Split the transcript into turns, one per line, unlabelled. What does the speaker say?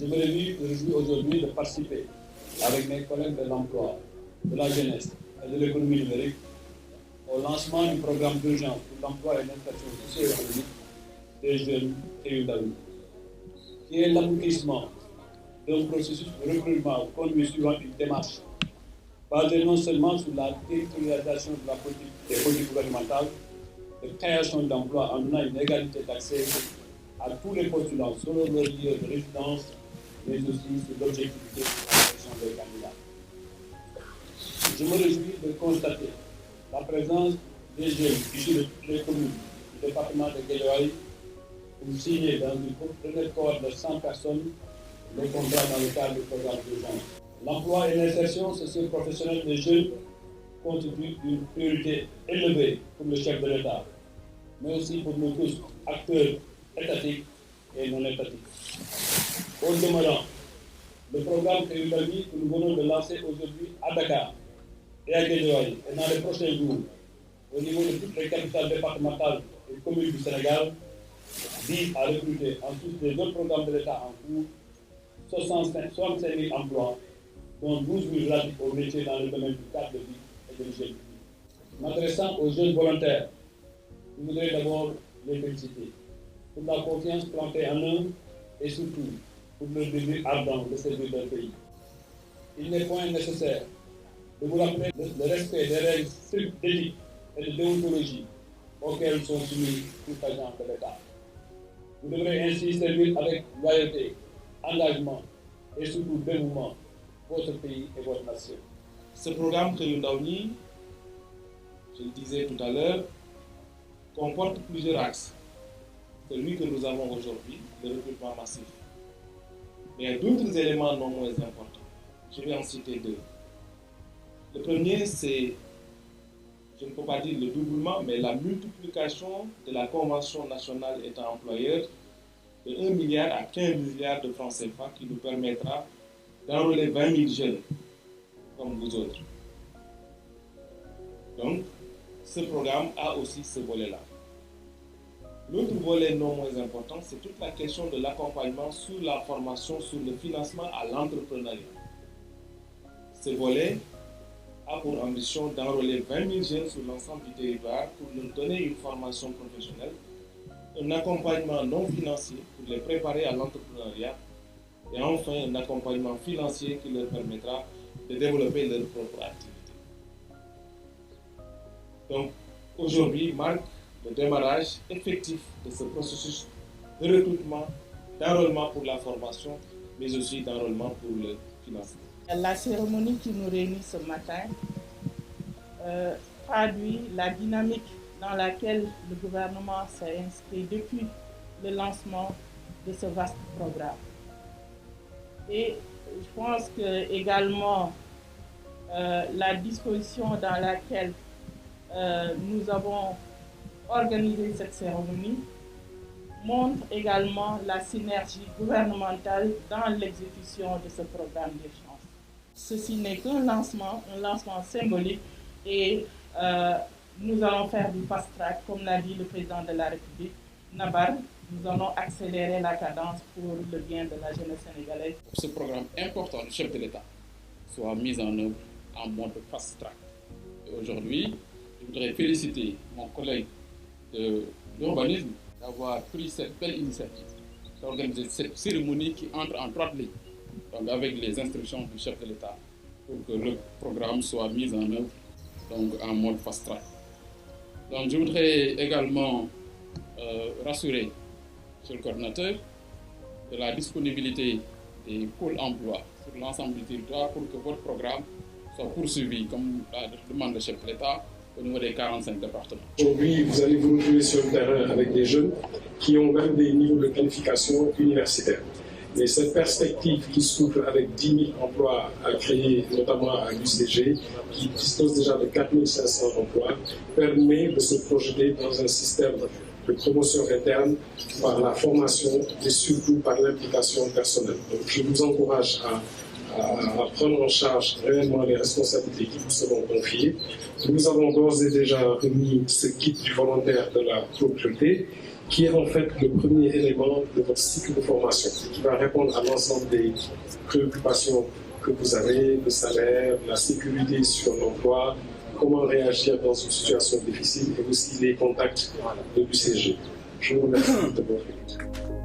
Je me réjouis aujourd'hui de participer avec mes collègues de l'emploi, de la jeunesse et de l'économie numérique au lancement du programme d'urgence pour l'emploi et l'insertion socio-économique des jeunes et d'avenir, qui est l'aboutissement d'un processus de recrutement conduit suivant une démarche basée non seulement sur la territorialisation de la politique, des politiques gouvernementales, de création d'emplois en donnant une égalité d'accès à tous les postulants selon leur lieu de résidence, mais aussi sur l'objectivité de la sélection des candidats. Je me réjouis de constater la présence des jeunes issus de toutes les communes du département de Guédiawaye pour signer dans une première cohorte de 100 personnes les contrats dans le cadre du programme d'urgence. L'emploi et l'insertion socio-professionnelle des jeunes constituent une priorité élevée pour le chef de l'État, mais aussi pour nous tous, acteurs étatiques et non étatiques. Au demeurant, le programme Kayoudabi que nous venons de lancer aujourd'hui à Dakar et à Guédiawaye et dans les prochains jours au niveau de toutes les capitales départementales et communes du Sénégal vise à recruter en plus des autres programmes de l'État en cours 65 000 emplois, dont 12 000 relatifs aux métiers dans le domaine du cadre de vie et de l'hygiène publique. M'adressant aux jeunes volontaires, je voudrais d'abord les féliciter pour la confiance plantée en eux et surtout pour leur désir ardent de servir leur pays. Il n'est point nécessaire de vous rappeler le respect des règles strictes d'éthique et de déontologie auxquelles sont soumis tous agents de l'État. Vous devrez ainsi servir avec loyauté, engagement et surtout dévouement votre pays et votre nation.
Ce programme Kayoudabi, je le disais tout à l'heure, comporte plusieurs axes. Celui que nous avons aujourd'hui, le recrutement massif. Mais il y a d'autres éléments non moins importants. Je vais en citer deux. Le premier, c'est, je ne peux pas dire le doublement, mais la multiplication de la convention nationale État-employeur de 1 milliard à 15 milliards de francs CFA qui nous permettra d'enrôler 20 000 jeunes comme vous autres. Donc, ce programme a aussi ce volet-là. L'autre volet non moins important, c'est toute la question de l'accompagnement sur la formation, sur le financement à l'entrepreneuriat. Ce volet a pour ambition d'enrôler 20 000 jeunes sur l'ensemble du territoire pour leur donner une formation professionnelle, un accompagnement non financier pour les préparer à l'entrepreneuriat et enfin un accompagnement financier qui leur permettra de développer leur propre activité. Donc aujourd'hui marque le démarrage effectif de ce processus de recrutement, d'enrôlement pour la formation, mais aussi d'enrôlement pour le financement.
La cérémonie qui nous réunit ce matin traduit la dynamique dans laquelle le gouvernement s'est inscrit depuis le lancement de ce vaste programme. Et je pense que également la disposition dans laquelle nous avons organisé cette cérémonie montre également la synergie gouvernementale dans l'exécution de ce programme d'urgence. Ceci n'est qu'un lancement symbolique et nous allons faire du fast-track, comme l'a dit le président de la République, Nabar. Nous allons accélérer la cadence pour le bien de la jeunesse sénégalaise.
Ce programme important du chef de l'État soit mis en œuvre en mode fast-track. Aujourd'hui, je voudrais féliciter mon collègue de l'urbanisme d'avoir pris cette belle initiative, d'organiser cette cérémonie qui entre en droite ligne, donc avec les instructions du chef de l'État, pour que le programme soit mis en œuvre donc en mode fast-track. Donc je voudrais également rassurer sur le coordinateur de la disponibilité des pôles emploi sur l'ensemble du territoire pour que votre programme soit poursuivi comme la demande du chef de l'État au niveau des 45 départements.
Aujourd'hui, vous allez vous retrouver sur le terrain avec des jeunes qui ont même des niveaux de qualification universitaire. Mais cette perspective qui s'ouvre avec 10 000 emplois à créer, notamment à l'UCG, qui dispose déjà de 4 500 emplois, permet de se projeter dans un système de promotion interne par la formation et surtout par l'implication personnelle. Donc, je vous encourage à à prendre en charge réellement les responsabilités qui vous seront confiées. Nous avons d'ores et déjà remis ce guide du volontaire de la propreté, qui est en fait le premier élément de votre cycle de formation, qui va répondre à l'ensemble des préoccupations que vous avez, le salaire, la sécurité sur l'emploi, comment réagir dans une situation difficile et aussi les contacts de l'UCG. Je vous remercie de votre écoute.